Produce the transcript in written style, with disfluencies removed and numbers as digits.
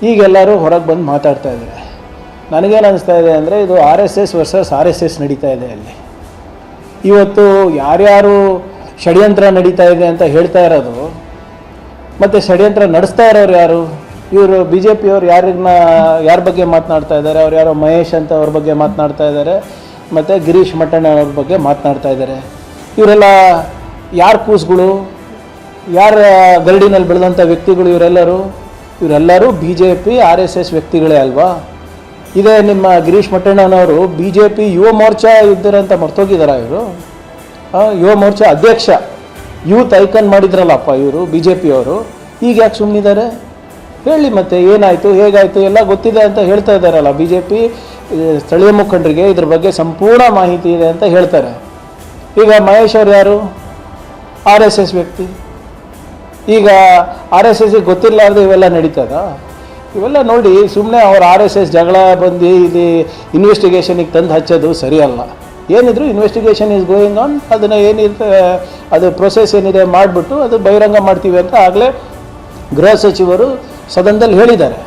ಈಗೆಲ್ಲರೂ ಹೊರಗೆ ಬಂದು ಮಾತಾಡ್ತಾ ಇದ್ದಾರೆ. ನನಗೇನು ಅನಿಸ್ತಾ ಇದೆ ಅಂದರೆ ಇದು RSS ವರ್ಸಸ್ RSS ನಡೀತಾ ಇದೆ ಅಲ್ಲಿ. ಇವತ್ತು ಯಾರ್ಯಾರು ಷಡ್ಯಂತ್ರ ನಡೀತಾ ಇದೆ ಅಂತ ಹೇಳ್ತಾ ಇರೋದು, ಮತ್ತು ಷಡ್ಯಂತ್ರ ನಡೆಸ್ತಾ ಇರೋರು ಯಾರು? ಇವರು BJP ಅವರು ಯಾರ ಬಗ್ಗೆ ಮಾತನಾಡ್ತಾ ಇದ್ದಾರೆ? ಅವ್ರು ಯಾರೋ ಮಹೇಶ್ ಅಂತ ಅವ್ರ ಬಗ್ಗೆ ಮಾತನಾಡ್ತಾ ಇದ್ದಾರೆ, ಮತ್ತು ಗಿರೀಶ್ ಮಟ್ಟಣ್ಣ ಅವ್ರ ಬಗ್ಗೆ ಮಾತನಾಡ್ತಾ ಇದ್ದಾರೆ. ಇವರೆಲ್ಲ ಯಾರು ಕೂಸುಗಳು, ಯಾರ ಗರಡಿನಲ್ಲಿ ಬೆಳೆದಂಥ ವ್ಯಕ್ತಿಗಳು ಇವರೆಲ್ಲರೂ BJP RSS ವ್ಯಕ್ತಿಗಳೇ ಅಲ್ವಾ? ಇದೇ ನಿಮ್ಮ ಗಿರೀಶ್ ಮಟ್ಟಣ್ಣನವರು BJP ಯುವ ಮೋರ್ಚಾ ಇದ್ದರಂತ ಮರ್ತೋಗಿದ್ದಾರೆ. ಇವರು ಯುವ ಮೋರ್ಚಾ ಅಧ್ಯಕ್ಷ, ಯೂತ್ ಐಕನ್ ಮಾಡಿದ್ರಲ್ಲಪ್ಪ ಇವರು BJP ಅವರು. ಈಗ ಯಾಕೆ ಸುಮ್ಮನಿದ್ದಾರೆ ಹೇಳಿ? ಮತ್ತೆ ಏನಾಯಿತು, ಹೇಗಾಯಿತು ಎಲ್ಲ ಗೊತ್ತಿದೆ ಅಂತ ಹೇಳ್ತಾ ಇದ್ದಾರಲ್ಲ. BJP ಸ್ಥಳೀಯ ಮುಖಂಡರಿಗೆ ಇದ್ರ ಬಗ್ಗೆ ಸಂಪೂರ್ಣ ಮಾಹಿತಿ ಇದೆ ಅಂತ ಹೇಳ್ತಾರೆ. ಈಗ ಮಹೇಶ್ ಅವರು ಯಾರು? RSS ವ್ಯಕ್ತಿ. ಈಗ RSSಗೆ ಗೊತ್ತಿರಲಾರ್ದು ಇವೆಲ್ಲ ನಡೀತದ? ಇವೆಲ್ಲ ನೋಡಿ ಸುಮ್ಮನೆ ಅವ್ರು RSS ಜಗಳ ಬಂದು ಇಲ್ಲಿ ಇನ್ವೆಸ್ಟಿಗೇಷನಿಗೆ ತಂದು ಹಚ್ಚೋದು ಸರಿಯಲ್ಲ. ಏನಿದ್ರು ಇನ್ವೆಸ್ಟಿಗೇಷನ್ ಈಸ್ ಗೋಯಿಂಗ್ ಆನ್. ಅದನ್ನು ಏನಿರುತ್ತೆ ಅದು ಪ್ರೊಸೆಸ್ ಏನಿದೆ ಮಾಡಿಬಿಟ್ಟು ಅದು ಬಹಿರಂಗ ಮಾಡ್ತೀವಿ ಅಂತ ಆಗಲೇ ಗೃಹ ಸಚಿವರು ಸದನದಲ್ಲಿ ಹೇಳಿದ್ದಾರೆ.